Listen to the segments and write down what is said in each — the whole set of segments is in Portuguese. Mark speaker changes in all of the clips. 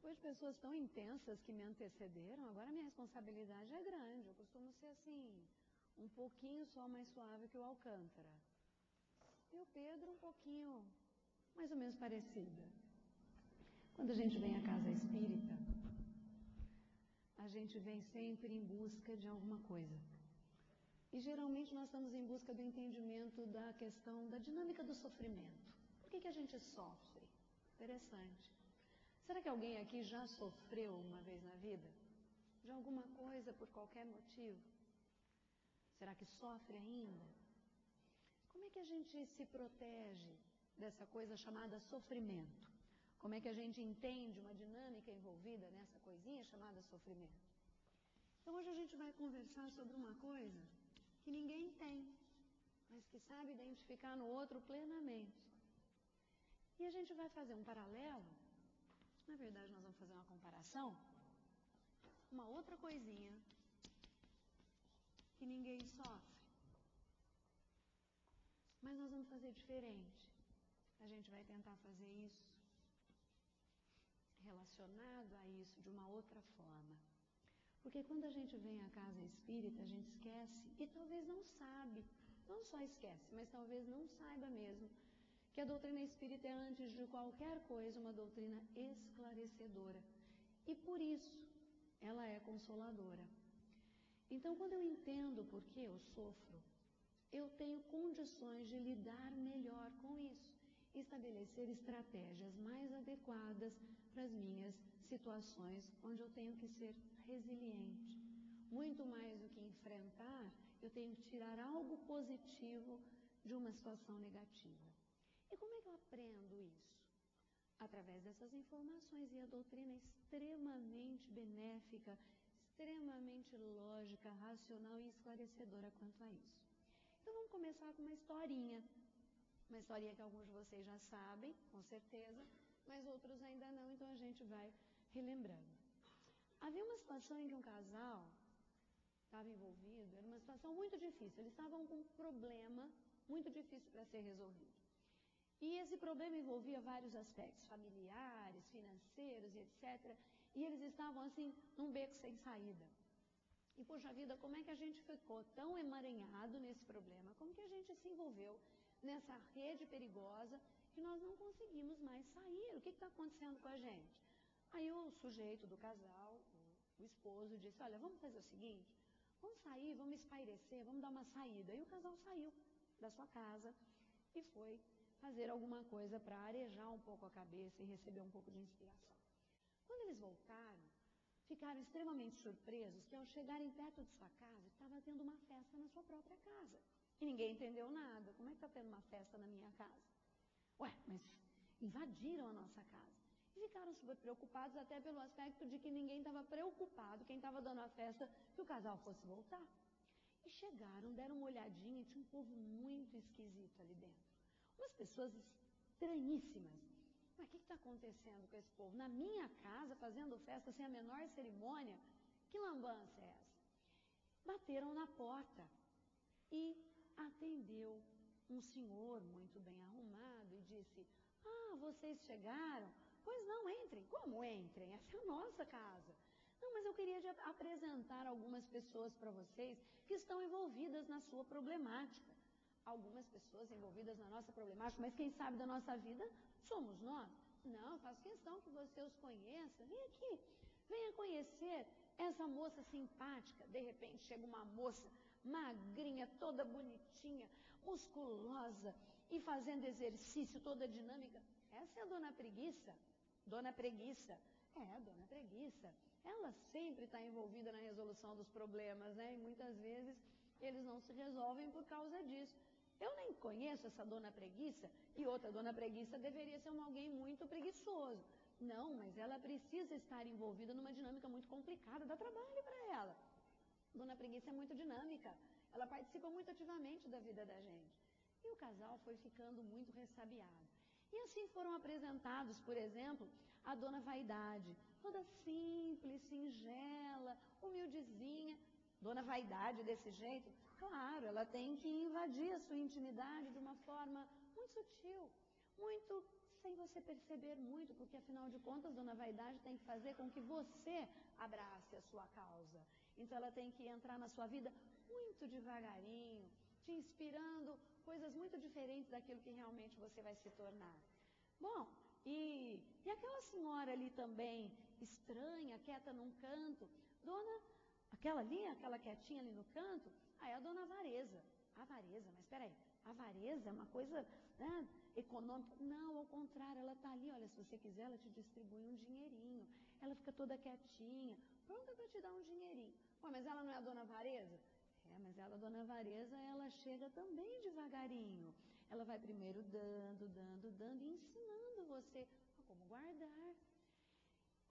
Speaker 1: Depois de pessoas tão intensas que me antecederam, agora a minha responsabilidade é grande. Eu costumo ser assim, um pouquinho só mais suave que o Alcântara. E o Pedro um pouquinho mais ou menos parecida. Quando a gente vem à casa espírita, a gente vem sempre em busca de alguma coisa. E geralmente nós estamos em busca do entendimento da questão da dinâmica do sofrimento. Por que a gente sofre? Interessante. Será que alguém aqui já sofreu uma vez na vida? De alguma coisa, por qualquer motivo? Será que sofre ainda? Como é que a gente se protege dessa coisa chamada sofrimento? Como é que a gente entende uma dinâmica envolvida nessa coisinha chamada sofrimento? Então hoje a gente vai conversar sobre uma coisa que ninguém tem, mas que sabe identificar no outro plenamente. E a gente vai fazer um paralelo, na verdade nós vamos fazer uma comparação, uma outra coisinha que ninguém sofre. Mas nós vamos fazer diferente. A gente vai tentar fazer isso relacionado a isso de uma outra forma. Porque quando a gente vem à casa espírita, a gente esquece, e talvez não sabe, não só esquece, mas talvez não saiba mesmo, que a doutrina espírita é, antes de qualquer coisa, uma doutrina esclarecedora. E por isso, ela é consoladora. Então, quando eu entendo por que eu sofro, eu tenho condições de lidar melhor com isso, estabelecer estratégias mais adequadas para as minhas situações onde eu tenho que ser resiliente. Muito mais do que enfrentar, eu tenho que tirar algo positivo de uma situação negativa. E como é que eu aprendo isso? Através dessas informações, e a doutrina é extremamente benéfica, extremamente lógica, racional e esclarecedora quanto a isso. Então vamos começar com uma historinha que alguns de vocês já sabem, com certeza, mas outros ainda não, então a gente vai relembrando. Havia uma situação em que um casal estava envolvido, era uma situação muito difícil, eles estavam com um problema muito difícil para ser resolvido. E esse problema envolvia vários aspectos, familiares, financeiros, etc. E eles estavam assim, num beco sem saída. E, poxa vida, como é que a gente ficou tão emaranhado nesse problema? Como que a gente se envolveu nessa rede perigosa que nós não conseguimos mais sair? O que está acontecendo com a gente? Aí o sujeito do casal, o esposo, disse, olha, vamos fazer o seguinte, vamos sair, vamos espairecer, vamos dar uma saída. E o casal saiu da sua casa e foi fazer alguma coisa para arejar um pouco a cabeça e receber um pouco de inspiração. Quando eles voltaram, ficaram extremamente surpresos que ao chegarem perto de sua casa, estava tendo uma festa na sua própria casa. E ninguém entendeu nada. Como é que está tendo uma festa na minha casa? Ué, mas invadiram a nossa casa. E ficaram super preocupados até pelo aspecto de que ninguém estava preocupado, quem estava dando a festa, que o casal fosse voltar. E chegaram, deram uma olhadinha e tinha um povo muito esquisito ali dentro. Umas pessoas estranhíssimas. Mas o que está acontecendo com esse povo? Na minha casa, fazendo festa sem a menor cerimônia? Que lambança é essa? Bateram na porta e atendeu um senhor muito bem arrumado e disse, vocês chegaram? Pois não, entrem. Como entrem? Essa é a nossa casa. Não, mas eu queria apresentar algumas pessoas para vocês que estão envolvidas na sua problemática. Algumas pessoas envolvidas na nossa problemática, mas quem sabe da nossa vida somos nós. Não, faço questão que você os conheça. Vem aqui, venha conhecer essa moça simpática. De repente chega uma moça magrinha, toda bonitinha, musculosa e fazendo exercício, toda dinâmica. Essa é a Dona Preguiça. Dona Preguiça. Dona Preguiça. Ela sempre está envolvida na resolução dos problemas, né? E muitas vezes eles não se resolvem por causa disso. Eu nem conheço essa Dona Preguiça, e outra Dona Preguiça deveria ser alguém muito preguiçoso. Não, mas ela precisa estar envolvida numa dinâmica muito complicada, dá trabalho para ela. Dona Preguiça é muito dinâmica, ela participa muito ativamente da vida da gente. E o casal foi ficando muito ressabiado. E assim foram apresentados, por exemplo, a Dona Vaidade, toda simples, singela, humildezinha. Dona Vaidade desse jeito, claro, ela tem que invadir a sua intimidade de uma forma muito sutil, muito sem você perceber muito, porque afinal de contas, dona Vaidade tem que fazer com que você abrace a sua causa. Então ela tem que entrar na sua vida muito devagarinho, te inspirando coisas muito diferentes daquilo que realmente você vai se tornar. Bom, e aquela senhora ali também, estranha, quieta num canto, aquela quietinha ali no canto, é a dona Avareza. Avareza, mas peraí, avareza é uma coisa, né, econômica? Não, ao contrário, ela está ali, olha, se você quiser, ela te distribui um dinheirinho. Ela fica toda quietinha, pronta para te dar um dinheirinho. Ué, mas ela não é a dona Avareza? Mas ela, a dona Avareza, ela chega também devagarinho. Ela vai primeiro dando e ensinando você a como guardar.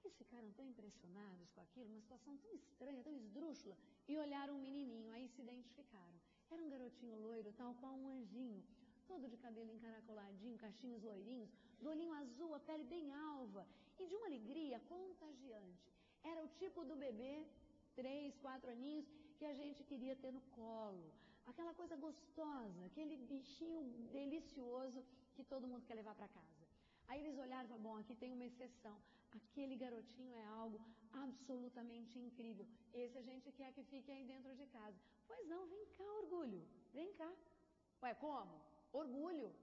Speaker 1: Eles ficaram tão impressionados com aquilo, uma situação tão estranha, tão esdrúxula, e olharam um menininho, aí se identificaram. Era um garotinho loiro, tal qual um anjinho, todo de cabelo encaracoladinho, cachinhos loirinhos, do olhinho azul, a pele bem alva, e de uma alegria contagiante. Era o tipo do bebê, 3, 4 aninhos, que a gente queria ter no colo. Aquela coisa gostosa, aquele bichinho delicioso que todo mundo quer levar para casa. Aí eles olharam e falaram, bom, aqui tem uma exceção. Aquele garotinho é algo absolutamente incrível. Esse a gente quer que fique aí dentro de casa. Pois não, vem cá, orgulho, vem cá. Ué, como? Orgulho.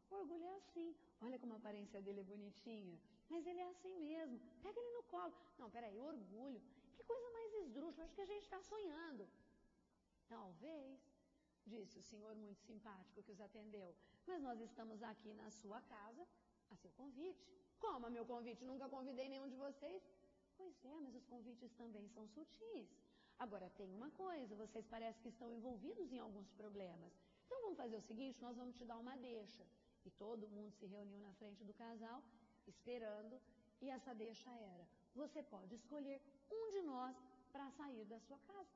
Speaker 1: Orgulho é assim. Olha como a aparência dele é bonitinha. Mas ele é assim mesmo. Pega ele no colo. Não, peraí, orgulho. Que coisa mais esdrúxula, acho que a gente está sonhando. Talvez, disse o senhor muito simpático que os atendeu, mas nós estamos aqui na sua casa a seu convite. Como a meu convite? Nunca convidei nenhum de vocês. Pois é, mas os convites também são sutis. Agora tem uma coisa, vocês parecem que estão envolvidos em alguns problemas. Então vamos fazer o seguinte, nós vamos te dar uma deixa. E todo mundo se reuniu na frente do casal, esperando, e essa deixa era, você pode escolher um de nós para sair da sua casa.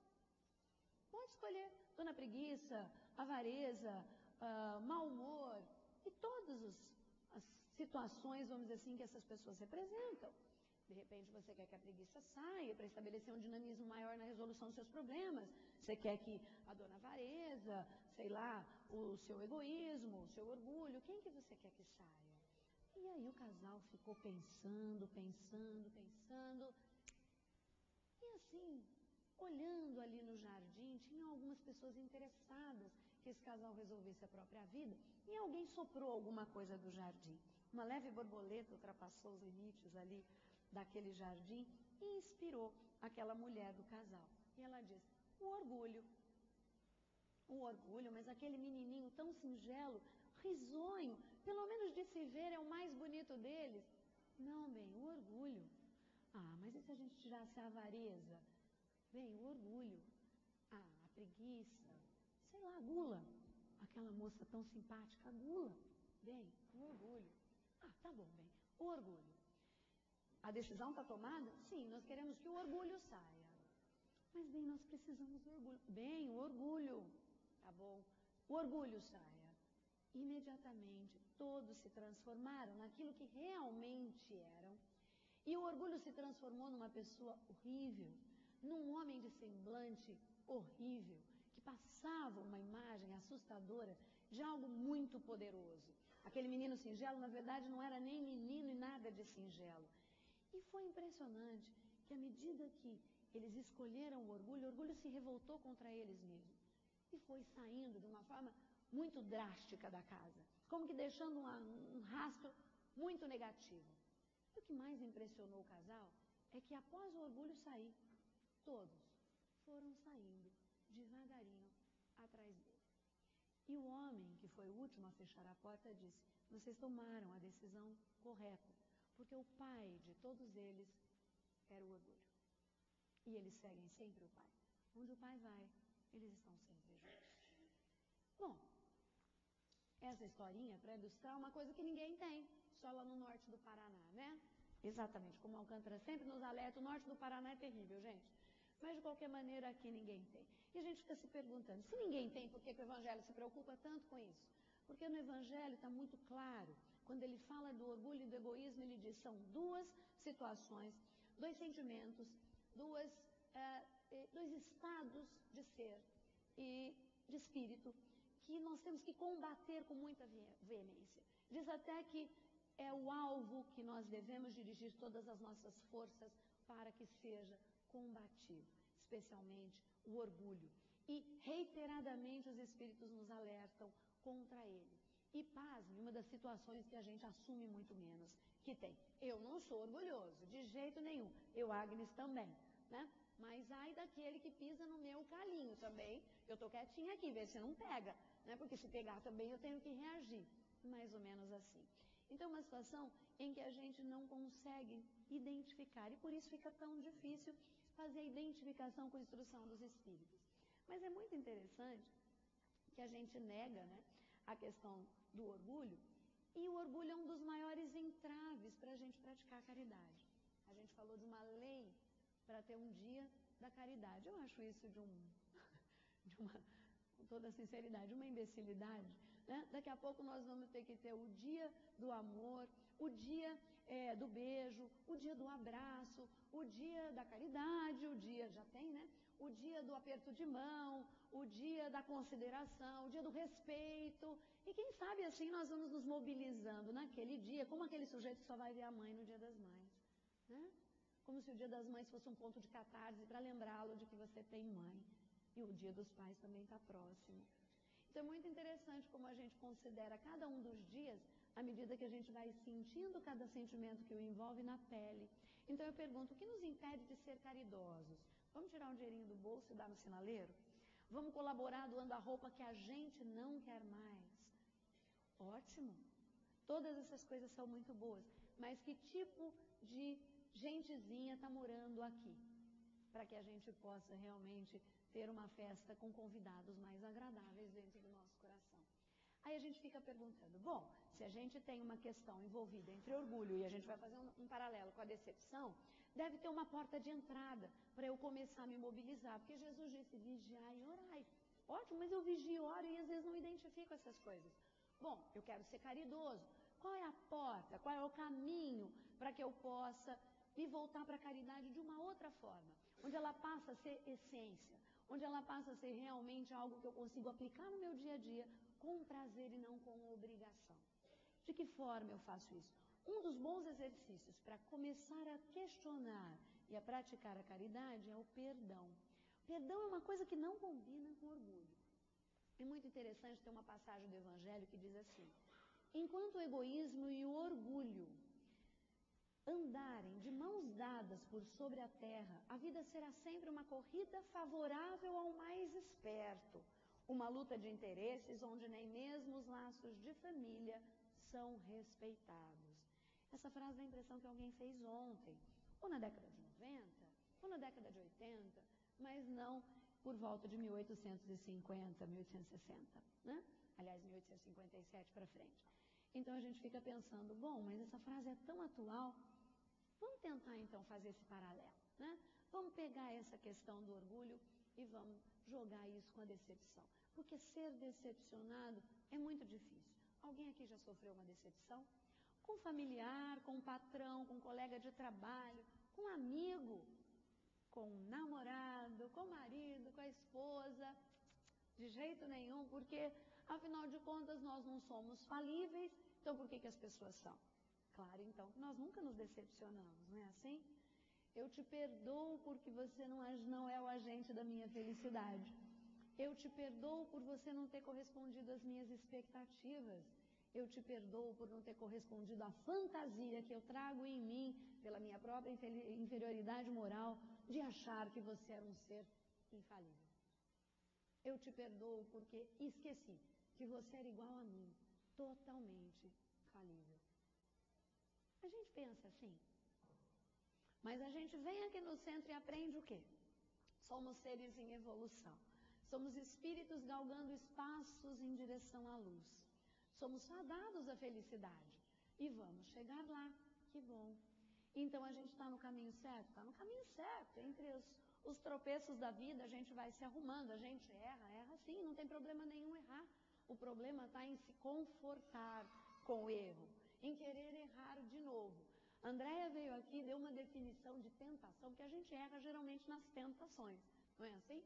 Speaker 1: Pode escolher dona preguiça, avareza, mau humor e todas as situações, vamos dizer assim, que essas pessoas representam. De repente você quer que a preguiça saia para estabelecer um dinamismo maior na resolução dos seus problemas. Você quer que a dona avareza, sei lá, o seu egoísmo, o seu orgulho, quem que você quer que saia? E aí o casal ficou pensando. E assim, olhando ali no jardim, tinham algumas pessoas interessadas que esse casal resolvesse a própria vida, e alguém soprou alguma coisa do jardim. Uma leve borboleta ultrapassou os limites ali daquele jardim e inspirou aquela mulher do casal. E ela disse, o orgulho, mas aquele menininho tão singelo, risonho, pelo menos de se ver é o mais bonito deles. Não, bem, o orgulho. Mas e se a gente tirasse a avareza? Bem, o orgulho, a preguiça, sei lá, a gula, aquela moça tão simpática, a gula, bem, o orgulho. Tá bom, bem, o orgulho. A decisão está tomada? Sim, nós queremos que o orgulho saia. Mas, bem, nós precisamos do orgulho. Bem, o orgulho, tá bom, o orgulho saia. Imediatamente, todos se transformaram naquilo que realmente eram. E o orgulho se transformou numa pessoa horrível, num homem de semblante horrível, que passava uma imagem assustadora de algo muito poderoso. Aquele menino singelo, na verdade, não era nem menino e nada de singelo. E foi impressionante que, à medida que eles escolheram o orgulho se revoltou contra eles mesmos. E foi saindo de uma forma muito drástica da casa, como que deixando um rastro muito negativo. E o que mais impressionou o casal é que, após o orgulho sair, todos foram saindo devagarinho atrás dele. E o homem, que foi o último a fechar a porta, disse, vocês tomaram a decisão correta, porque o pai de todos eles era o orgulho. E eles seguem sempre o pai. Onde o pai vai, eles estão sempre juntos. Bom, essa historinha para ilustrar uma coisa que ninguém tem, só lá no norte do Paraná, né? Exatamente, como Alcântara sempre nos alerta, o norte do Paraná é terrível, gente. Mas de qualquer maneira aqui ninguém tem. E a gente fica se perguntando, se ninguém tem, por que o Evangelho se preocupa tanto com isso? Porque no Evangelho está muito claro, quando ele fala do orgulho e do egoísmo, ele diz, são duas situações, dois sentimentos, dois estados de ser e de espírito, que nós temos que combater com muita veemência. Diz até que é o alvo que nós devemos dirigir todas as nossas forças para que seja combatido, especialmente o orgulho. E reiteradamente os Espíritos nos alertam contra ele. E pasme, uma das situações que a gente assume muito menos, que tem, eu não sou orgulhoso, de jeito nenhum, eu, Agnes, também, né? Mas ai daquele que pisa no meu calinho também, eu estou quietinha aqui, vê se não pega, né? Porque se pegar também eu tenho que reagir, mais ou menos assim. Então, uma situação em que a gente não consegue identificar, e por isso fica tão difícil fazer a identificação com a instrução dos Espíritos. Mas é muito interessante que a gente nega, né, a questão do orgulho, e o orgulho é um dos maiores entraves para a gente praticar a caridade. A gente falou de uma lei para ter um dia da caridade. Eu acho isso com toda sinceridade, uma imbecilidade, né? Daqui a pouco nós vamos ter que ter o dia do amor, o dia do beijo, o dia do abraço, o dia da caridade, o dia, já tem, né? O dia do aperto de mão, o dia da consideração, o dia do respeito. E quem sabe assim nós vamos nos mobilizando naquele dia, como aquele sujeito que só vai ver a mãe no dia das mães, né? Como se o dia das mães fosse um ponto de catarse para lembrá-lo de que você tem mãe. E o dia dos pais também está próximo. Então é muito interessante como a gente considera cada um dos dias à medida que a gente vai sentindo cada sentimento que o envolve na pele. Então eu pergunto, o que nos impede de ser caridosos? Vamos tirar um dinheirinho do bolso e dar no sinaleiro? Vamos colaborar doando a roupa que a gente não quer mais? Ótimo! Todas essas coisas são muito boas. Mas que tipo de gentezinha está morando aqui? Para que a gente possa realmente ter uma festa com convidados mais agradáveis dentro do nosso coração. Aí a gente fica perguntando, bom, se a gente tem uma questão envolvida entre orgulho e a gente vai fazer um paralelo com a decepção, deve ter uma porta de entrada para eu começar a me mobilizar, porque Jesus disse, vigiai e orai. Ótimo, mas eu vigio, oro e às vezes não identifico essas coisas. Bom, eu quero ser caridoso. Qual é a porta, qual é o caminho para que eu possa me voltar para a caridade de uma outra forma? Onde ela passa a ser essência, onde ela passa a ser realmente algo que eu consigo aplicar no meu dia a dia com prazer e não com obrigação. De que forma eu faço isso? Um dos bons exercícios para começar a questionar e a praticar a caridade é o perdão. Perdão é uma coisa que não combina com orgulho. É muito interessante ter uma passagem do Evangelho que diz assim, enquanto o egoísmo e o orgulho andarem de mãos dadas por sobre a terra, a vida será sempre uma corrida favorável ao mais esperto, uma luta de interesses onde nem mesmo os laços de família são respeitados. Essa frase dá a impressão que alguém fez ontem, ou na década de 90, ou na década de 80, mas não por volta de 1850, 1860, né? Aliás, 1857 para frente. Então a gente fica pensando, bom, mas essa frase é tão atual, vamos tentar então fazer esse paralelo, né? Vamos pegar essa questão do orgulho e vamos jogar isso com a decepção. Porque ser decepcionado é muito difícil. Alguém aqui já sofreu uma decepção? Com um familiar, com um patrão, com um colega de trabalho, com um amigo, com um namorado, com o marido, com a esposa? De jeito nenhum, porque afinal de contas nós não somos falíveis, então por que as pessoas são? Claro, então, que nós nunca nos decepcionamos, não é assim? Eu te perdoo porque você não é o agente da minha felicidade. Eu te perdoo por você não ter correspondido às minhas expectativas. Eu te perdoo por não ter correspondido à fantasia que eu trago em mim, pela minha própria inferioridade moral, de achar que você era um ser infalível. Eu te perdoo porque esqueci que você era igual a mim, totalmente falível. A gente pensa assim. Mas a gente vem aqui no centro e aprende o quê? Somos seres em evolução. Somos espíritos galgando espaços em direção à luz. Somos fadados à felicidade. E vamos chegar lá. Que bom. Então a gente está no caminho certo? Está no caminho certo. Entre os tropeços da vida a gente vai se arrumando. A gente erra sim. Não tem problema nenhum errar. O problema está em se confortar com o erro. Em querer errar de novo. Andréia veio aqui e deu uma definição de tentação, porque a gente erra geralmente nas tentações, não é assim?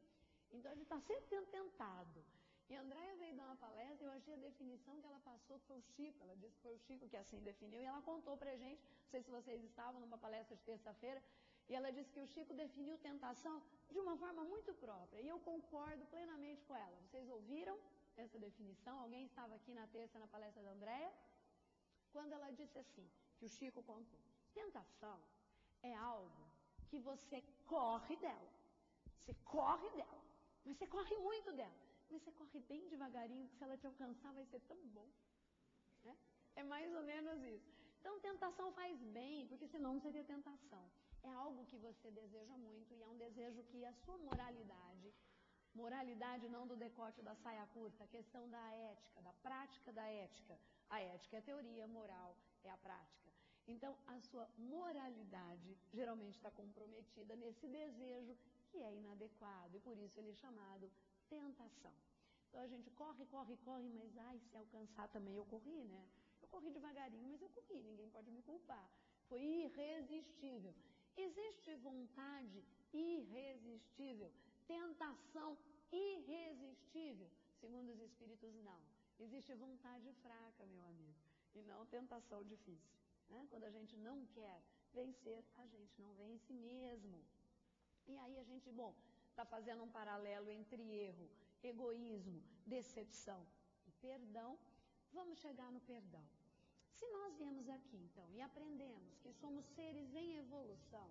Speaker 1: Então a gente está sempre sendo tentado. E a Andréia veio dar uma palestra e eu achei a definição que ela passou, que foi o Chico, ela disse que foi o Chico que assim definiu, e ela contou pra gente, não sei se vocês estavam numa palestra de terça-feira, e ela disse que o Chico definiu tentação de uma forma muito própria, e eu concordo plenamente com ela. Vocês ouviram essa definição? Alguém estava aqui na terça na palestra da Andréia? Quando ela disse assim, que o Chico contou, tentação é algo que você corre dela, mas você corre muito dela, mas você corre bem devagarinho, que se ela te alcançar vai ser tão bom, né? É mais ou menos isso. Então tentação faz bem, porque senão não seria tentação. É algo que você deseja muito e é um desejo que a sua moralidade não do decote da saia curta, a questão da ética, da prática da ética. A ética é a teoria, moral é a prática. Então, a sua moralidade geralmente está comprometida nesse desejo que é inadequado, e por isso ele é chamado tentação. Então, a gente corre, mas se alcançar também eu corri, né? Eu corri devagarinho, mas eu corri, ninguém pode me culpar. Foi irresistível. Existe vontade irresistível, tentação irresistível? Segundo os Espíritos, não. Existe vontade fraca, meu amigo, e não tentação difícil, né? Quando a gente não quer vencer, a gente não vence mesmo. E aí a gente, está fazendo um paralelo entre erro, egoísmo, decepção e perdão. Vamos chegar no perdão. Se nós viemos aqui, então, e aprendemos que somos seres em evolução,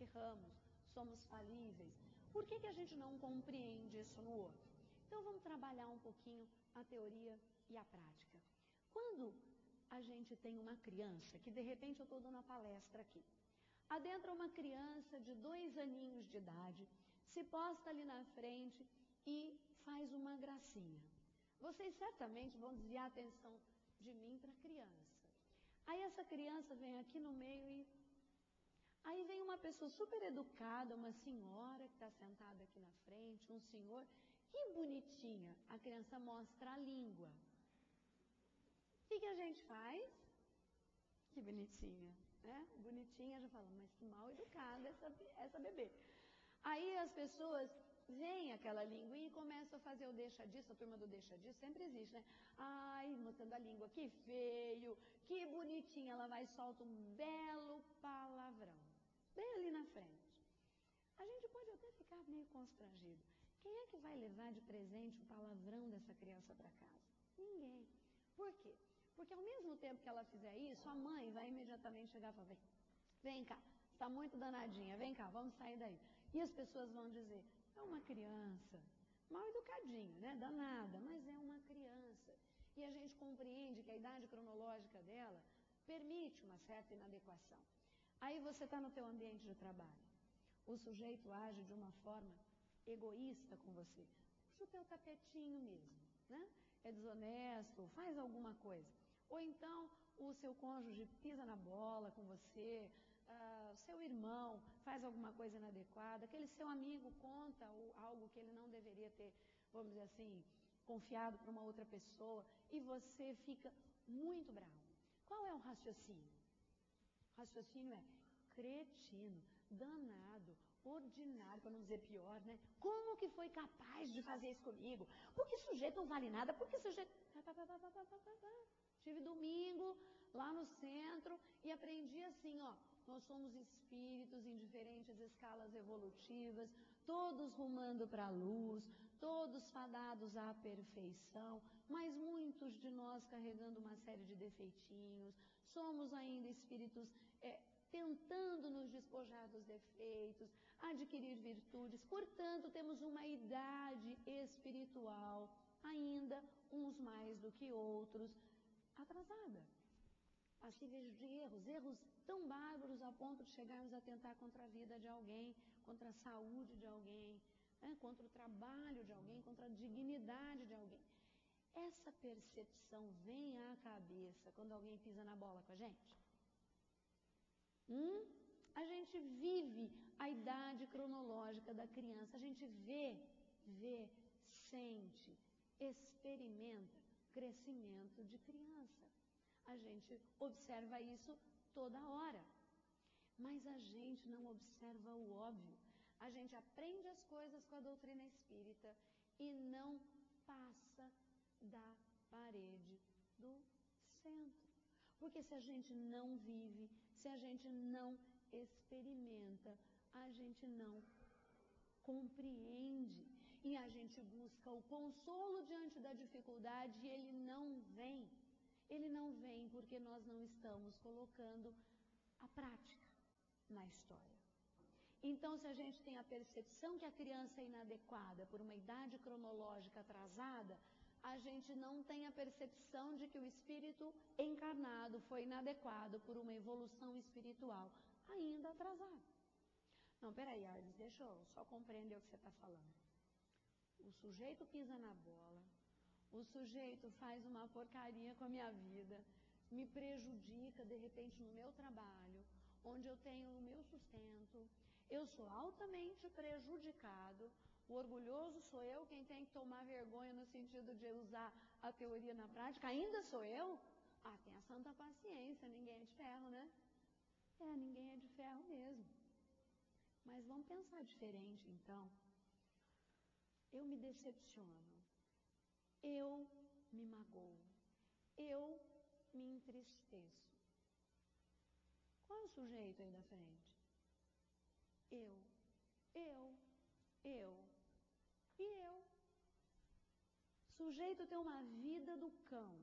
Speaker 1: erramos, somos falíveis, por que a gente não compreende isso no outro? Então, vamos trabalhar um pouquinho a teoria e a prática. Quando a gente tem uma criança, que de repente eu estou dando uma palestra aqui, adentra uma criança de 2 aninhos de idade, se posta ali na frente e faz uma gracinha. Vocês certamente vão desviar a atenção de mim para a criança. Aí essa criança vem aqui no meio e... Aí vem uma pessoa super educada, uma senhora que está sentada aqui na frente, um senhor, que bonitinha, a criança mostra a língua. O que a gente faz? Que bonitinha, né? Bonitinha, já fala, mas que mal educada essa bebê. Aí as pessoas veem aquela linguinha e começam a fazer o deixa disso, a turma do deixa disso, sempre existe, né? Ai, mostrando a língua, que feio, que bonitinha, ela vai e solta um belo palavrão, bem ali na frente. A gente pode até ficar meio constrangido. Quem é que vai levar de presente o palavrão dessa criança para casa? Ninguém. Por quê? Porque ao mesmo tempo que ela fizer isso, a mãe vai imediatamente chegar e falar, vem cá, está muito danadinha, vem cá, vamos sair daí. E as pessoas vão dizer, é uma criança, mal educadinha, né? Danada, mas é uma criança. E a gente compreende que a idade cronológica dela permite uma certa inadequação. Aí você está no teu ambiente de trabalho. O sujeito age de uma forma egoísta com você. Puxa o teu tapetinho mesmo, né? É desonesto, faz alguma coisa. Ou então o seu cônjuge pisa na bola com você, seu irmão faz alguma coisa inadequada, aquele seu amigo conta algo que ele não deveria ter, vamos dizer assim, confiado para uma outra pessoa, e você fica muito bravo. Qual é o raciocínio? O raciocínio é cretino, danado, ordinário, para não dizer pior, né? Como que foi capaz de fazer isso comigo? Porque sujeito não vale nada, porque sujeito... Tive domingo lá no centro e aprendi assim, nós somos espíritos em diferentes escalas evolutivas, todos rumando para a luz, todos fadados à perfeição, mas muitos de nós carregando uma série de defeitinhos, somos ainda espíritos tentando nos despojar dos defeitos, adquirir virtudes, portanto temos uma idade espiritual, ainda uns mais do que outros, atrasada, passíveis de erros tão bárbaros a ponto de chegarmos a atentar contra a vida de alguém, contra a saúde de alguém, né, contra o trabalho de alguém, contra a dignidade de alguém. Essa percepção vem à cabeça quando alguém pisa na bola com a gente? A gente vive a idade cronológica da criança, a gente vê, sente, experimenta crescimento de criança. A gente observa isso toda hora, mas a gente não observa o óbvio. A gente aprende as coisas com a doutrina espírita e não passa da parede do centro. Porque se a gente não vive, se a gente não experimenta, a gente não compreende e a gente busca o consolo diante da dificuldade e ele não vem. Ele não vem porque nós não estamos colocando a prática na história. Então, se a gente tem a percepção que a criança é inadequada por uma idade cronológica atrasada, a gente não tem a percepção de que o espírito encarnado foi inadequado por uma evolução espiritual ainda atrasada. Não, peraí, Arles, deixa eu só compreender o que você está falando. O sujeito pisa na bola, o sujeito faz uma porcaria com a minha vida, me prejudica, de repente, no meu trabalho, onde eu tenho o meu sustento, eu sou altamente prejudicado, o orgulhoso sou eu, quem tem que tomar vergonha no sentido de usar a teoria na prática, ainda sou eu? Ah, tem a santa paciência, ninguém é de ferro, né? Ninguém é de ferro mesmo. Mas vamos pensar diferente, então. Eu me decepciono, eu me magoo, eu me entristeço. Qual é o sujeito aí da frente? Eu e eu. Sujeito tem uma vida do cão.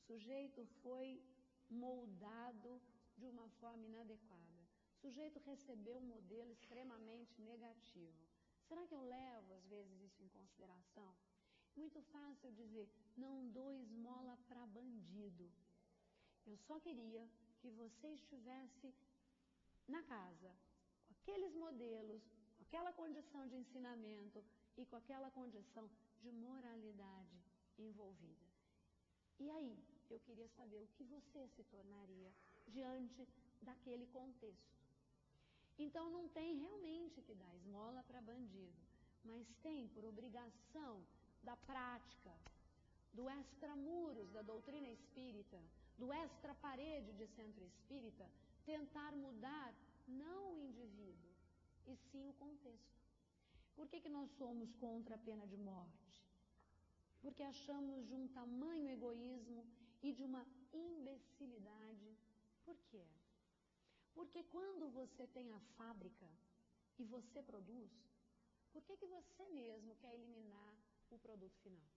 Speaker 1: Sujeito foi moldado de uma forma inadequada. Sujeito recebeu um modelo extremamente negativo. Será que eu levo, às vezes, isso em consideração? Muito fácil dizer, não dou esmola para bandido. Eu só queria que você estivesse na casa, com aqueles modelos, com aquela condição de ensinamento e com aquela condição de moralidade envolvida. E aí, eu queria saber o que você se tornaria diante daquele contexto. Então, não tem realmente que dar esmola para bandido, mas tem por obrigação da prática, do extramuros da doutrina espírita, do extra-parede de centro espírita, tentar mudar não o indivíduo, e sim o contexto. Por que nós somos contra a pena de morte? Porque achamos de um tamanho egoísmo e de uma imbecilidade. Por quê? Porque quando você tem a fábrica e você produz, por que você mesmo quer eliminar o produto final?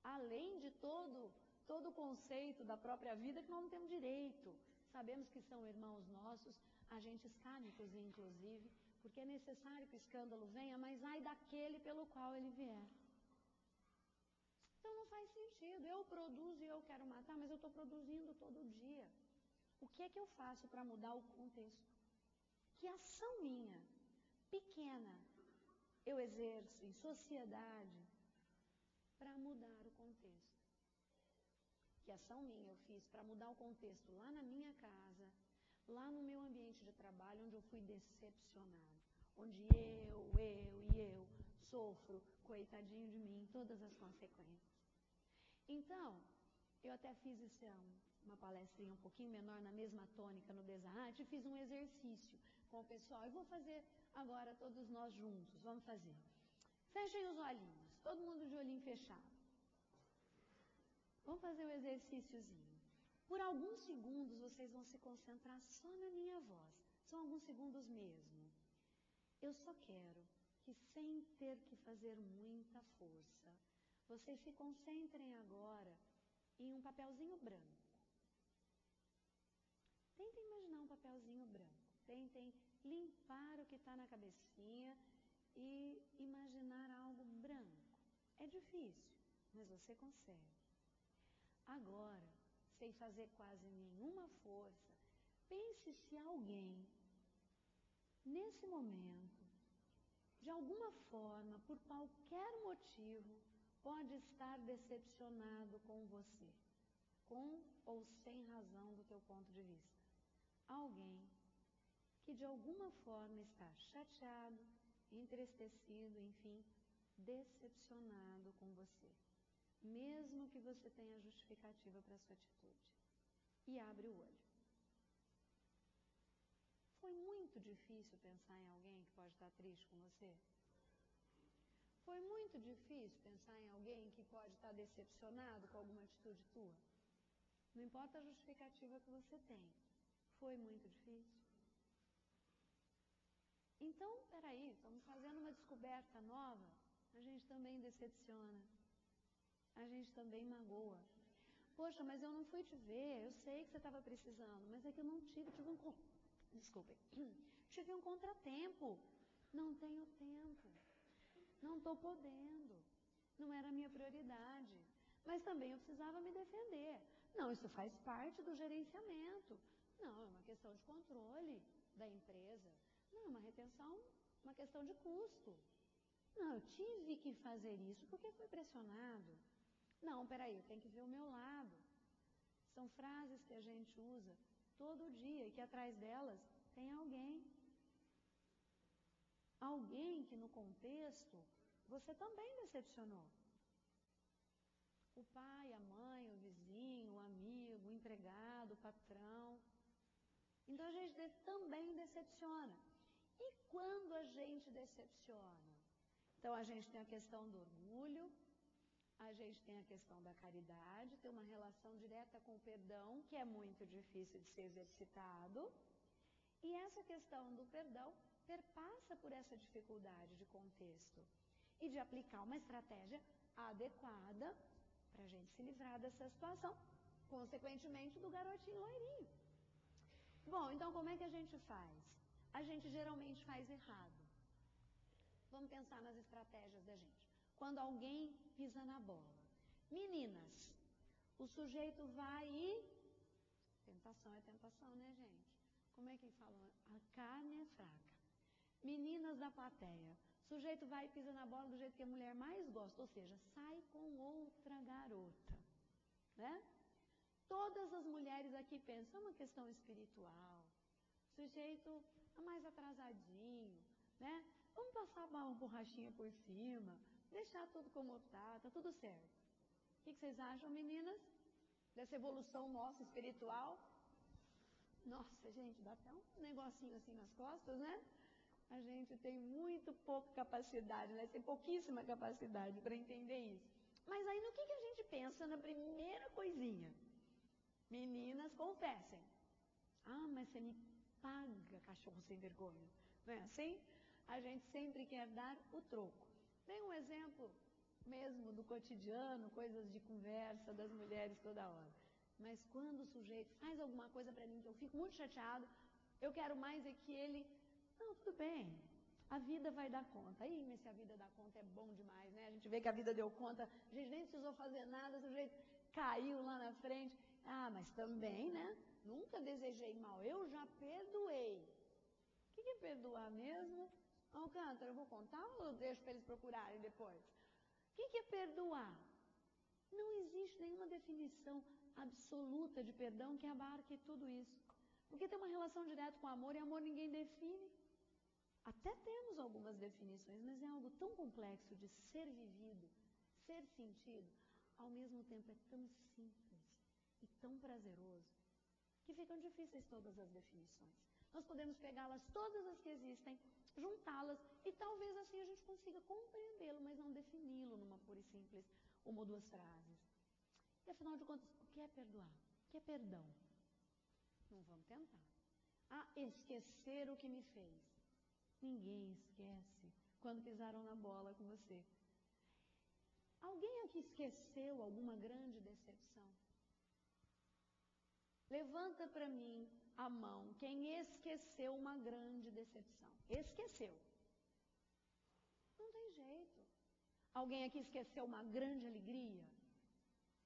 Speaker 1: Além de todo o conceito da própria vida que nós não temos direito. Sabemos que são irmãos nossos, agentes kármicos inclusive, porque é necessário que o escândalo venha, mas ai daquele pelo qual ele vier. Então não faz sentido, eu produzo e eu quero matar, mas eu estou produzindo todo dia. O que é que eu faço para mudar o contexto? Que ação minha, pequena, eu exerço em sociedade para mudar o contexto? Que ação minha eu fiz para mudar o contexto lá na minha casa, lá no meu ambiente de trabalho, onde eu fui decepcionado, onde eu sofro, coitadinho de mim, todas as consequências. Então, eu até fiz uma palestrinha um pouquinho menor na mesma tônica no Desarte e fiz um exercício com o pessoal. E vou fazer agora todos nós juntos, vamos fazer. Fechem os olhinhos, todo mundo de olhinho fechado. Vamos fazer um exercíciozinho. Por alguns segundos vocês vão se concentrar só na minha voz. São alguns segundos mesmo. Eu só quero que, sem ter que fazer muita força, vocês se concentrem agora em um papelzinho branco. Tentem imaginar um papelzinho branco. Tentem limpar o que está na cabecinha e imaginar algo branco. É difícil, mas você consegue. Agora, sem fazer quase nenhuma força, pense se alguém, nesse momento, de alguma forma, por qualquer motivo, pode estar decepcionado com você, com ou sem razão do teu ponto de vista. Alguém que de alguma forma está chateado, entristecido, enfim, decepcionado com você. Mesmo que você tenha justificativa para a sua atitude. E abre o olho. Foi muito difícil pensar em alguém que pode estar triste com você? Foi muito difícil pensar em alguém que pode estar decepcionado com alguma atitude tua? Não importa a justificativa que você tem. Foi muito difícil? Então, peraí, estamos fazendo uma descoberta nova. A gente também decepciona. A gente também magoa. Poxa, mas eu não fui te ver, eu sei que você estava precisando, mas é que eu não tive tive um contratempo. Não tenho tempo. Não estou podendo. Não era a minha prioridade. Mas também eu precisava me defender. Não, isso faz parte do gerenciamento. Não, é uma questão de controle da empresa. Não, é uma retenção, uma questão de custo. Não, eu tive que fazer isso porque fui pressionado. Não, peraí, eu tenho que ver o meu lado. São frases que a gente usa todo dia e que atrás delas tem alguém. Alguém que no contexto você também decepcionou. O pai, a mãe, o vizinho, o amigo, o empregado, o patrão. Então a gente também decepciona. E quando a gente decepciona? Então a gente tem a questão do orgulho, a gente tem a questão da caridade, tem uma relação direta com o perdão, que é muito difícil de ser exercitado. E essa questão do perdão perpassa por essa dificuldade de contexto e de aplicar uma estratégia adequada para a gente se livrar dessa situação, consequentemente do garotinho loirinho. Bom, então como é que a gente faz? A gente geralmente faz errado. Vamos pensar nas estratégias da gente. Quando alguém pisa na bola. Meninas, o sujeito vai e... Tentação é tentação, né, gente? Como é que fala? A carne é fraca. Meninas da plateia. O sujeito vai e pisa na bola do jeito que a mulher mais gosta, ou seja, sai com outra garota, né? Todas as mulheres aqui pensam, é uma questão espiritual. O sujeito é mais atrasadinho, né? Vamos passar uma borrachinha por cima, deixar tudo como tá tudo certo. O que vocês acham, meninas? Dessa evolução nossa espiritual? Nossa, gente, dá até um negocinho assim nas costas, né? A gente tem muito pouca capacidade, né? Tem pouquíssima capacidade para entender isso. Mas aí no que a gente pensa na primeira coisinha? Meninas, confessem. Ah, mas você me paga, cachorro sem vergonha. Não é assim? A gente sempre quer dar o troco. Tem um exemplo mesmo do cotidiano, coisas de conversa das mulheres toda hora. Mas quando o sujeito faz alguma coisa para mim que eu fico muito chateado, eu quero mais é que ele... Não, tudo bem, a vida vai dar conta. Ih, mas se a vida dá conta é bom demais, né? A gente vê que a vida deu conta, a gente nem precisou fazer nada, o sujeito caiu lá na frente. Ah, mas também, né? Nunca desejei mal, eu já perdoei. O que é perdoar mesmo? Alcântara, eu vou contar ou eu deixo para eles procurarem depois? O que é perdoar? Não existe nenhuma definição absoluta de perdão que abarque tudo isso. Porque tem uma relação direta com amor e amor ninguém define. Até temos algumas definições, mas é algo tão complexo de ser vivido, ser sentido, ao mesmo tempo é tão simples e tão prazeroso, que ficam difíceis todas as definições. Nós podemos pegá-las, todas as que existem, juntá-las, e talvez assim a gente consiga compreendê-lo, mas não defini-lo numa pura e simples uma ou duas frases. E afinal de contas, o que é perdoar? O que é perdão? Não vamos tentar. Ah, esquecer o que me fez. Ninguém esquece quando pisaram na bola com você. Alguém aqui esqueceu alguma grande decepção? Levanta para mim a mão quem esqueceu uma grande decepção. Esqueceu. Não tem jeito. Alguém aqui esqueceu uma grande alegria?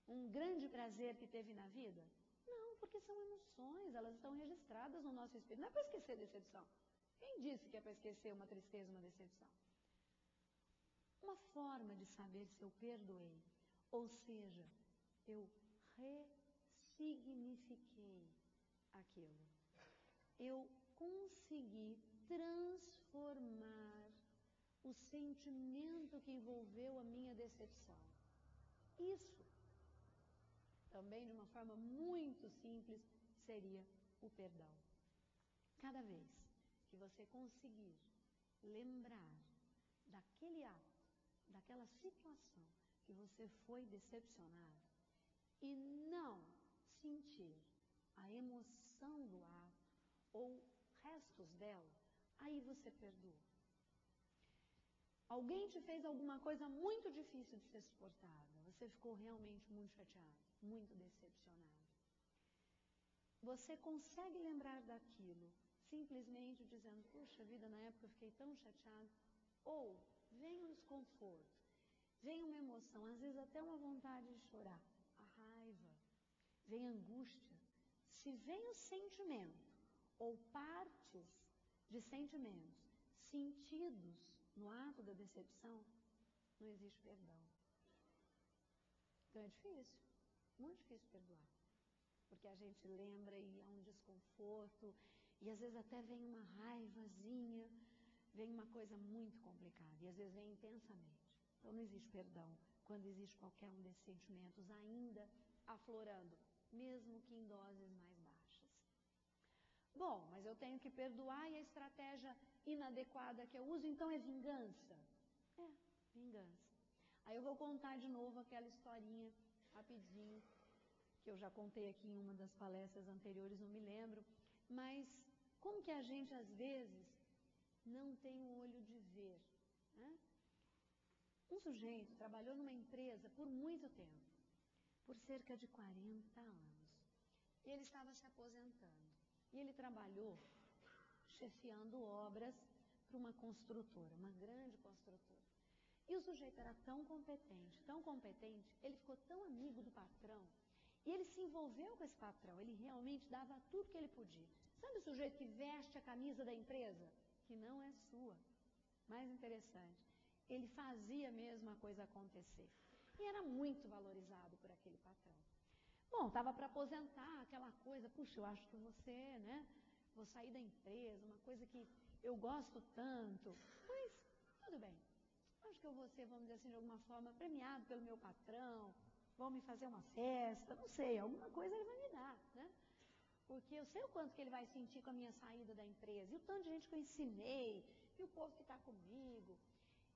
Speaker 1: Um grande prazer que teve na vida? Não, porque são emoções, elas estão registradas no nosso espírito. Não é para esquecer decepção. Quem disse que é para esquecer uma tristeza, uma decepção? Uma forma de saber se eu perdoei, ou seja, eu ressignifiquei aquilo. Eu consegui transformar o sentimento que envolveu a minha decepção. Isso, também de uma forma muito simples, seria o perdão. Cada vez que você conseguir lembrar daquele ato daquela situação que você foi decepcionado e não sentir a emoção do ato ou restos dela, aí você perdoa. Alguém te fez alguma coisa muito difícil de ser suportada, você ficou realmente muito chateado, muito decepcionado. Você consegue lembrar daquilo, simplesmente dizendo, puxa vida, na época eu fiquei tão chateado, ou vem um desconforto, vem uma emoção, às vezes até uma vontade de chorar, a raiva, vem a angústia. Se vem o sentimento, ou partes de sentimentos sentidos no ato da decepção, não existe perdão. Então é difícil, muito difícil perdoar. Porque a gente lembra e há um desconforto, e às vezes até vem uma raivazinha, vem uma coisa muito complicada, e às vezes vem intensamente. Então não existe perdão quando existe qualquer um desses sentimentos ainda aflorando, mesmo que em doses mais baixas. Bom, mas eu tenho que perdoar e a estratégia inadequada que eu uso, então é vingança? É, vingança. Aí eu vou contar de novo aquela historinha, rapidinho, que eu já contei aqui em uma das palestras anteriores, não me lembro, mas como que a gente às vezes não tem o olho de ver, né? Um sujeito trabalhou numa empresa por muito tempo, por cerca de 40 anos, e ele estava se aposentando, e ele trabalhou chefiando obras para uma construtora, uma grande construtora. E o sujeito era tão competente, ele ficou tão amigo do patrão, e ele se envolveu com esse patrão, ele realmente dava tudo que ele podia. Sabe o sujeito que veste a camisa da empresa? Que não é sua. Mais interessante, ele fazia mesmo a coisa acontecer. E era muito valorizado por aquele patrão. Bom, estava para aposentar, aquela coisa, puxa, eu acho que você, né, vou sair da empresa, uma coisa que eu gosto tanto, mas tudo bem. Acho que eu vou ser, vamos dizer assim, de alguma forma, premiado pelo meu patrão, vão me fazer uma festa, não sei, alguma coisa ele vai me dar, né? Porque eu sei o quanto que ele vai sentir com a minha saída da empresa, e o tanto de gente que eu ensinei, e o povo que está comigo,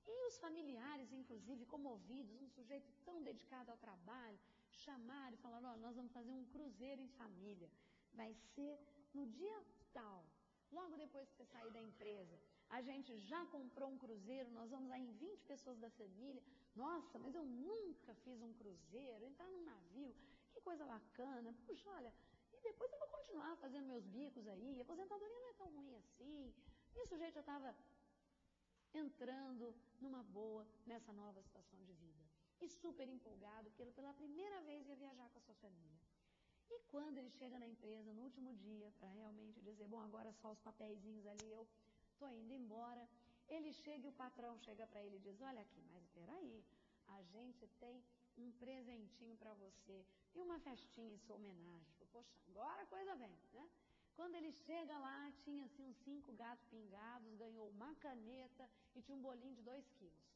Speaker 1: e os familiares, inclusive, comovidos, um sujeito tão dedicado ao trabalho, chamaram e falaram, ó, nós vamos fazer um cruzeiro em família, vai ser no dia tal, logo depois que você sair da empresa, a gente já comprou um cruzeiro, nós vamos aí em 20 pessoas da família, nossa, mas eu nunca fiz um cruzeiro, entrar num navio, que coisa bacana, puxa, olha, e depois eu vou continuar fazendo meus bicos aí, a aposentadoria não é tão ruim assim, e o sujeito já estava entrando numa boa nessa nova situação de vida. E super empolgado, porque ele pela primeira vez ia viajar com a sua família. E quando ele chega na empresa, no último dia, para realmente dizer, bom, agora só os papeizinhos ali, eu estou indo embora, ele chega e o patrão chega para ele e diz, olha aqui, mas peraí, a gente tem um presentinho para você e uma festinha em sua homenagem. Poxa, agora a coisa vem, né? Quando ele chega lá, tinha assim uns 5 gatos pingados, ganhou uma caneta e tinha um bolinho de 2 quilos.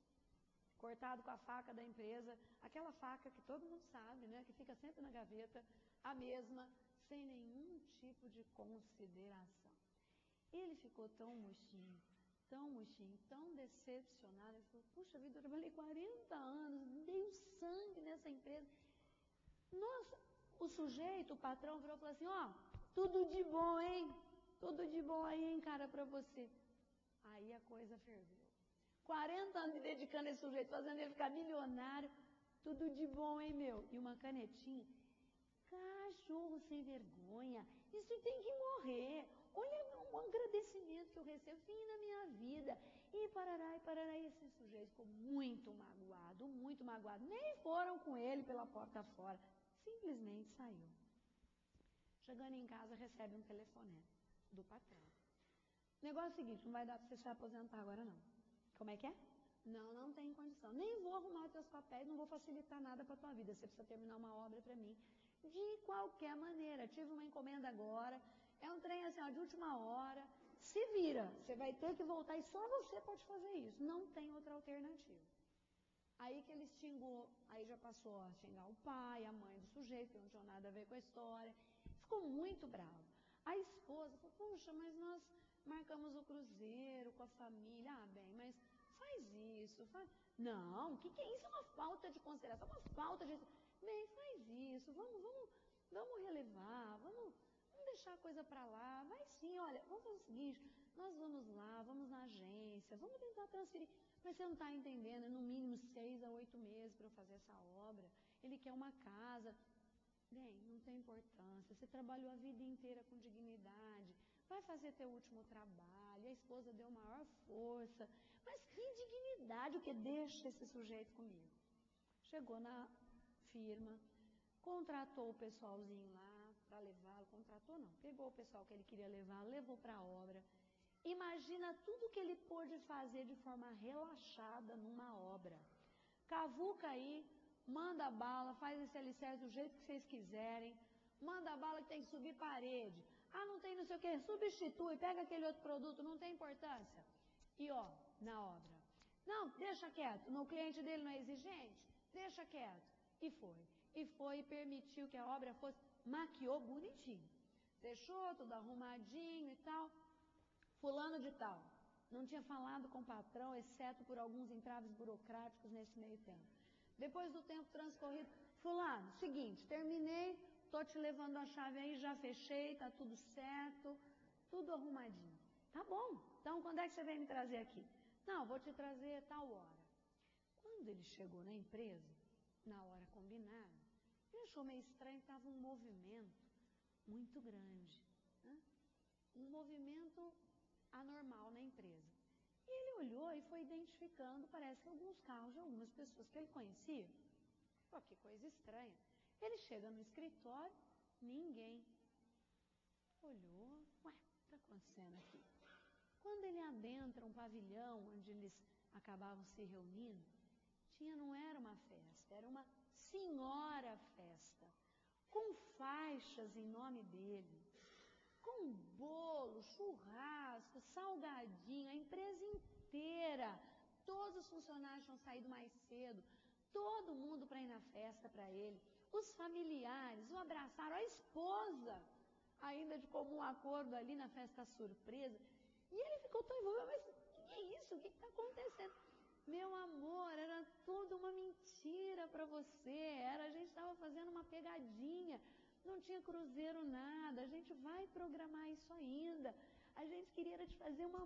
Speaker 1: Cortado com a faca da empresa, aquela faca que todo mundo sabe, né? Que fica sempre na gaveta, a mesma, sem nenhum tipo de consideração. Ele ficou tão murchinho, tão decepcionado. Ele falou, puxa vida, eu trabalhei 40 anos, dei o sangue nessa empresa. Nossa, o sujeito, o patrão, virou e falou assim, ó, tudo de bom, hein? Tudo de bom aí, hein, cara, pra você. Aí a coisa ferveu. 40 anos me dedicando a esse sujeito, fazendo ele ficar milionário. Tudo de bom, hein, meu? E uma canetinha. Cachorro sem vergonha. Isso tem que morrer. Olha o agradecimento que eu recebo na minha vida. E parará. E esse sujeito ficou muito magoado, muito magoado. Nem foram com ele pela porta fora. Simplesmente saiu. Chegando em casa, recebe um telefonema do patrão. O negócio é o seguinte, não vai dar para você se aposentar agora não. Como é que é? Não tem condição. Nem vou arrumar os teus papéis, não vou facilitar nada para a tua vida. Você precisa terminar uma obra para mim. De qualquer maneira, tive uma encomenda agora, é um trem assim, ó, de última hora, se vira, você vai ter que voltar e só você pode fazer isso. Não tem outra alternativa. Aí que ele xingou, aí já passou a xingar o pai, a mãe do sujeito, que não tinha nada a ver com a história. Ficou muito bravo. A esposa falou, puxa, mas nós marcamos o cruzeiro com a família. Ah, bem, mas faz faz isso. Não, o que é isso? É uma falta de consideração, uma falta de... Bem, faz isso, vamos relevar, vamos deixar a coisa para lá. Vai sim, olha, vamos fazer o seguinte, nós vamos lá, vamos na agência, vamos tentar transferir. Mas você não está entendendo, é no mínimo 6 a 8 meses para eu fazer essa obra. Ele quer uma casa. Bem, não tem importância, você trabalhou a vida inteira com dignidade, vai fazer teu último trabalho, a esposa deu maior força, mas que dignidade, o que deixa esse sujeito comigo? Chegou na firma, contratou o pessoalzinho lá para levá-lo, contratou não, pegou o pessoal que ele queria levar, levou para a obra. Imagina tudo que ele pôde fazer de forma relaxada numa obra. Cavuca aí, manda bala, faz esse alicerce do jeito que vocês quiserem, manda bala que tem que subir parede. Ah, não tem não sei o que, substitui, pega aquele outro produto, não tem importância. E ó, na obra. Não, deixa quieto, o cliente dele não é exigente, deixa quieto. E foi e permitiu que a obra fosse, maquiou bonitinho. Deixou tudo arrumadinho e tal. Fulano de tal, não tinha falado com o patrão, exceto por alguns entraves burocráticos nesse meio tempo. Depois do tempo transcorrido, fulano, seguinte, terminei, tô te levando a chave aí, já fechei, tá tudo certo, tudo arrumadinho. Tá bom, então quando é que você vem me trazer aqui? Não, vou te trazer tal hora. Quando ele chegou na empresa, na hora combinada, ele achou meio estranho que estava um movimento muito grande, né? Um movimento anormal na empresa. E ele olhou e foi identificando, parece que alguns carros de algumas pessoas que ele conhecia. Pô, que coisa estranha. Ele chega no escritório, ninguém. Olhou, ué, o que está acontecendo aqui? Quando ele adentra um pavilhão onde eles acabavam se reunindo, não era uma festa, era uma senhora festa, com faixas em nome dele, com bolo, churrasco, salgadinho, a empresa inteira, todos os funcionários tinham saído mais cedo, todo mundo para ir na festa para ele, os familiares o abraçaram, a esposa, ainda de comum acordo ali na festa surpresa, e ele ficou tão envolvido, mas o que é isso? O que está acontecendo? Meu amor, era tudo uma mentira para você, a gente estava fazendo uma pegadinha, não tinha cruzeiro nada, a gente vai programar isso ainda, a gente queria te fazer uma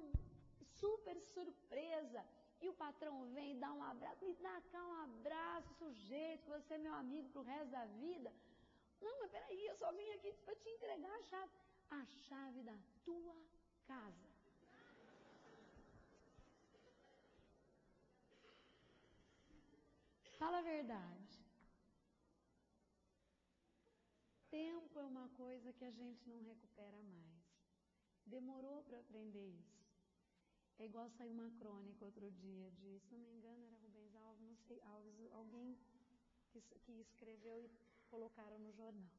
Speaker 1: super surpresa, e o patrão vem e dá um abraço, me dá cá um abraço, sujeito, que você é meu amigo pro resto da vida. Não, mas peraí, eu só vim aqui para te entregar a chave da tua casa. Fala a verdade. Tempo é uma coisa que a gente não recupera mais. Demorou para aprender isso. É igual saiu uma crônica outro dia de, se não me engano era Rubens Alves, não sei, alguém que escreveu e colocaram no jornal.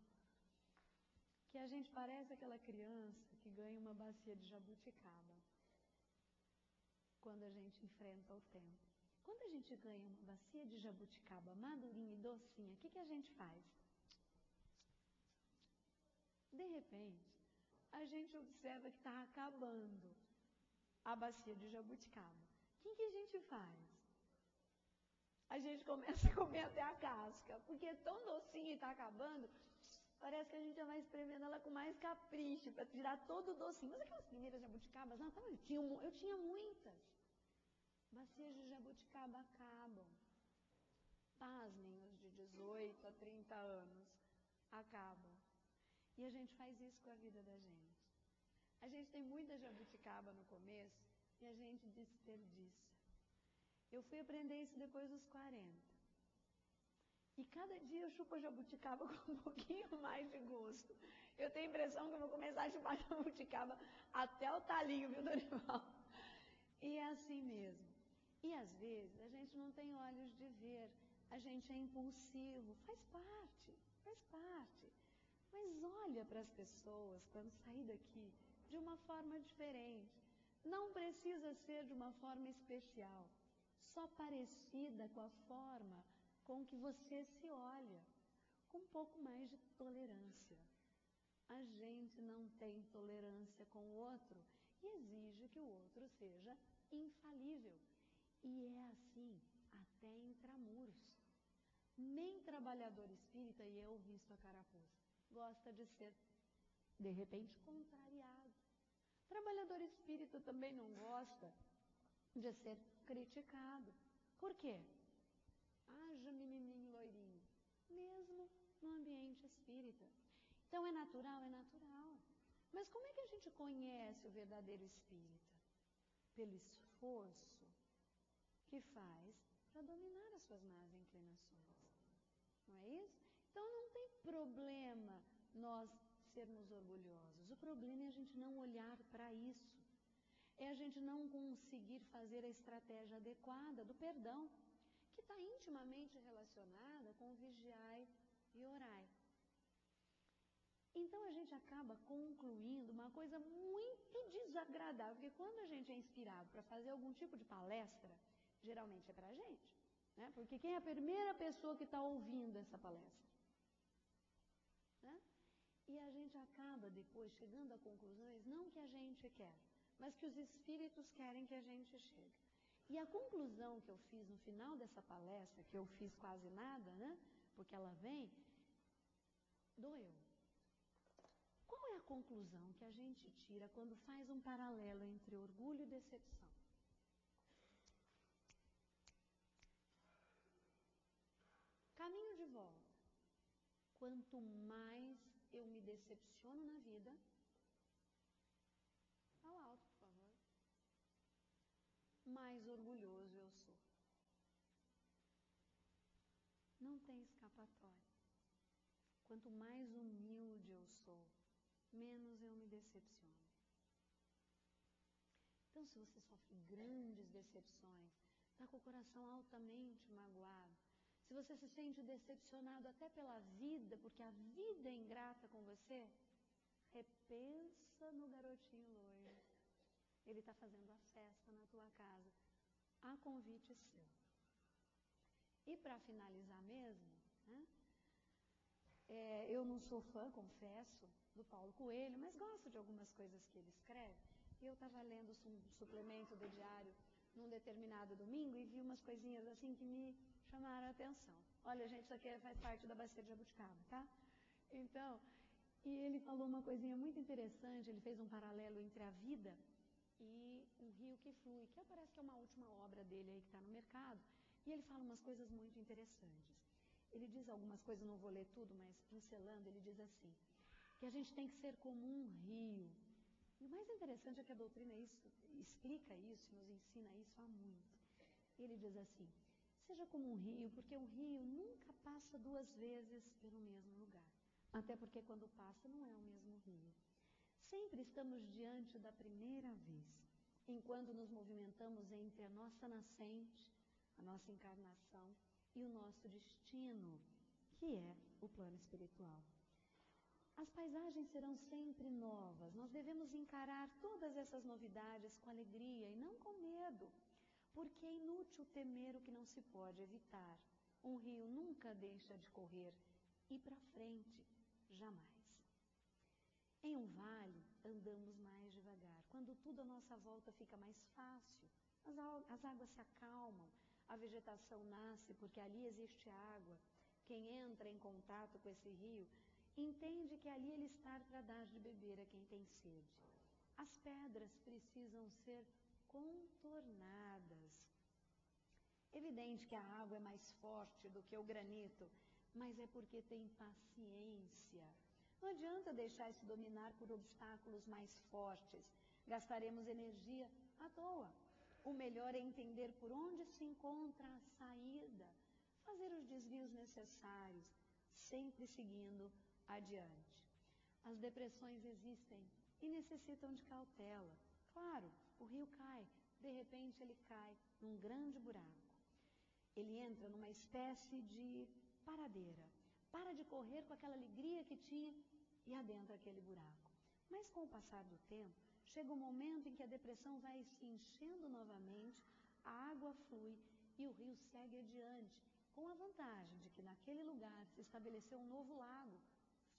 Speaker 1: Que a gente parece aquela criança que ganha uma bacia de jabuticaba quando a gente enfrenta o tempo. Quando a gente ganha uma bacia de jabuticaba madurinha e docinha, o que a gente faz? De repente, a gente observa que está acabando a bacia de jabuticaba. O que a gente faz? A gente começa a comer até a casca, porque é tão docinha e está acabando, parece que a gente já vai espremendo ela com mais capricho, para tirar todo o docinho. Mas aquelas primeiras jabuticabas, não, eu tinha muitas. Bacias de jabuticaba acabam. Pasmem, os de 18 a 30 anos acabam. E a gente faz isso com a vida da gente. A gente tem muita jabuticaba no começo e a gente desperdiça. Eu fui aprender isso depois dos 40. E cada dia eu chupo a jabuticaba com um pouquinho mais de gosto. Eu tenho a impressão que eu vou começar a chupar jabuticaba até o talinho, viu, Dorival? E é assim mesmo. E às vezes a gente não tem olhos de ver, a gente é impulsivo, faz parte. Mas olha para as pessoas quando sair daqui de uma forma diferente. Não precisa ser de uma forma especial, só parecida com a forma com que você se olha, com um pouco mais de tolerância. A gente não tem tolerância com o outro e exige que o outro seja infalível. E é assim até intramuros. Nem trabalhador espírita, e eu visto a carapuça, gosta de ser, de repente, contrariado. Trabalhador espírita também não gosta de ser criticado. Por quê? Haja menininho loirinho, mesmo no ambiente espírita. Então é natural? É natural. Mas como é que a gente conhece o verdadeiro espírita? Pelo esforço que faz para dominar as suas más inclinações. Não é isso? Então não tem problema nós sermos orgulhosos. O problema é a gente não olhar para isso. É a gente não conseguir fazer a estratégia adequada do perdão, que está intimamente relacionada com o vigiai e orai. Então a gente acaba concluindo uma coisa muito desagradável, porque quando a gente é inspirado para fazer algum tipo de palestra, geralmente é para a gente, né? Porque quem é a primeira pessoa que está ouvindo essa palestra? Né? E a gente acaba depois chegando a conclusões, não que a gente quer, mas que os espíritos querem que a gente chegue. E a conclusão que eu fiz no final dessa palestra, que eu fiz quase nada, né? Porque ela vem, doeu. Qual é a conclusão que a gente tira quando faz um paralelo entre orgulho e decepção? Caminho de volta. Quanto mais eu me decepciono na vida, fala alto, por favor, mais orgulhoso eu sou. Não tem escapatória. Quanto mais humilde eu sou, menos eu me decepciono. Então, se você sofre grandes decepções, está com o coração altamente magoado, se você se sente decepcionado até pela vida, porque a vida é ingrata com você, repensa no garotinho loiro. Ele está fazendo a festa na tua casa, a convite seu. E para finalizar mesmo, né, eu não sou fã, confesso, do Paulo Coelho, mas gosto de algumas coisas que ele escreve. E eu estava lendo um suplemento do diário num determinado domingo e vi umas coisinhas assim que me chamaram a atenção. Olha, gente, isso aqui faz parte da Bacia de Jabuticaba, tá? Então, e ele falou uma coisinha muito interessante, ele fez um paralelo entre a vida e um rio que flui, que parece que é uma última obra dele aí que está no mercado. E ele fala umas coisas muito interessantes. Ele diz algumas coisas, não vou ler tudo, mas pincelando, ele diz assim, que a gente tem que ser como um rio. E o mais interessante é que a doutrina explica isso, nos ensina isso há muito. Ele diz assim, seja como um rio, porque o rio nunca passa duas vezes pelo mesmo lugar. Até porque quando passa não é o mesmo rio. Sempre estamos diante da primeira vez, enquanto nos movimentamos entre a nossa nascente, a nossa encarnação e o nosso destino, que é o plano espiritual. As paisagens serão sempre novas, nós devemos encarar todas essas novidades com alegria e não com medo, porque é inútil temer o que não se pode evitar. Um rio nunca deixa de correr e para frente, jamais. Em um vale, andamos mais devagar. Quando tudo à nossa volta fica mais fácil, as águas se acalmam, a vegetação nasce porque ali existe água. Quem entra em contato com esse rio entende que ali ele está para dar de beber a quem tem sede. As pedras precisam ser contornadas. Evidente que a água é mais forte do que o granito, mas é porque tem paciência. Não adianta deixar-se dominar por obstáculos mais fortes. Gastaremos energia à toa. O melhor é entender por onde se encontra a saída, fazer os desvios necessários, sempre seguindo adiante. As depressões existem e necessitam de cautela. Claro, o rio cai, de repente ele cai num grande buraco. Ele entra numa espécie de paradeira. Para de correr com aquela alegria que tinha e adentra aquele buraco. Mas com o passar do tempo, chega um momento em que a depressão vai se enchendo novamente, a água flui e o rio segue adiante, com a vantagem de que naquele lugar se estabeleceu um novo lago,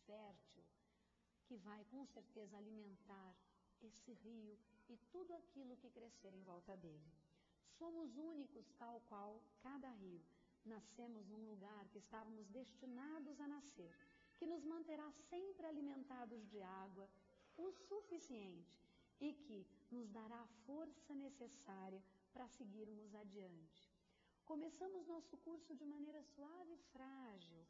Speaker 1: fértil, que vai com certeza alimentar esse rio e tudo aquilo que crescer em volta dele. Somos únicos tal qual cada rio. Nascemos num lugar que estávamos destinados a nascer, que nos manterá sempre alimentados de água o suficiente e que nos dará a força necessária para seguirmos adiante. Começamos nosso curso de maneira suave e frágil,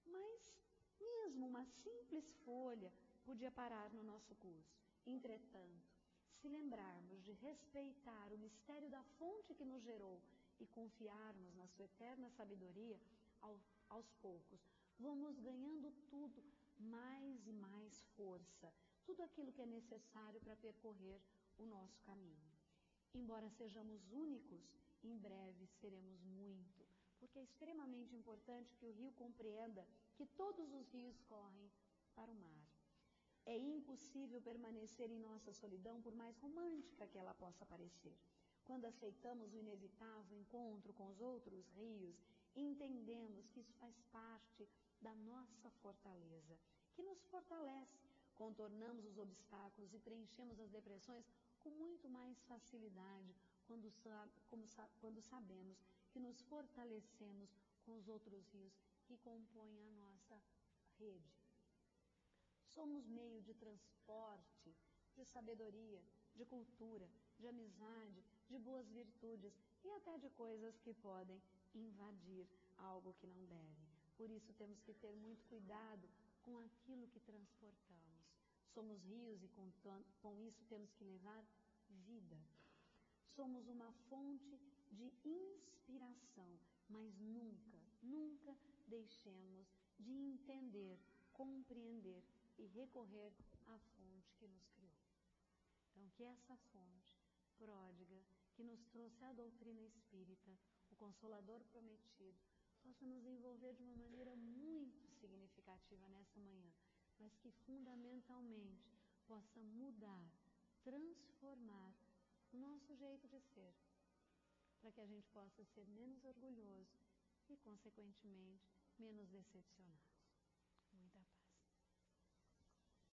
Speaker 1: mas mesmo uma simples folha podia parar no nosso curso. Entretanto, se lembrarmos de respeitar o mistério da fonte que nos gerou e confiarmos na sua eterna sabedoria, aos poucos, vamos ganhando tudo, mais e mais força, tudo aquilo que é necessário para percorrer o nosso caminho. Embora sejamos únicos, em breve seremos muito, porque é extremamente importante que o rio compreenda que todos os rios correm para o mar. É impossível permanecer em nossa solidão, por mais romântica que ela possa parecer. Quando aceitamos o inevitável encontro com os outros rios, entendemos que isso faz parte da nossa fortaleza, que nos fortalece. Contornamos os obstáculos e preenchemos as depressões com muito mais facilidade quando sabemos que nos fortalecemos com os outros rios que compõem a nossa rede. Somos meio de transporte, de sabedoria, de cultura, de amizade, de boas virtudes e até de coisas que podem invadir algo que não deve. Por isso temos que ter muito cuidado com aquilo que transportamos. Somos rios e com isso temos que levar vida. Somos uma fonte de inspiração, mas nunca deixemos de entender, compreender e recorrer à fonte que nos criou. Então, que essa fonte pródiga, que nos trouxe a doutrina espírita, o Consolador prometido, possa nos envolver de uma maneira muito significativa nessa manhã, mas que fundamentalmente possa mudar, transformar o nosso jeito de ser, para que a gente possa ser menos orgulhoso e, consequentemente, menos decepcionado.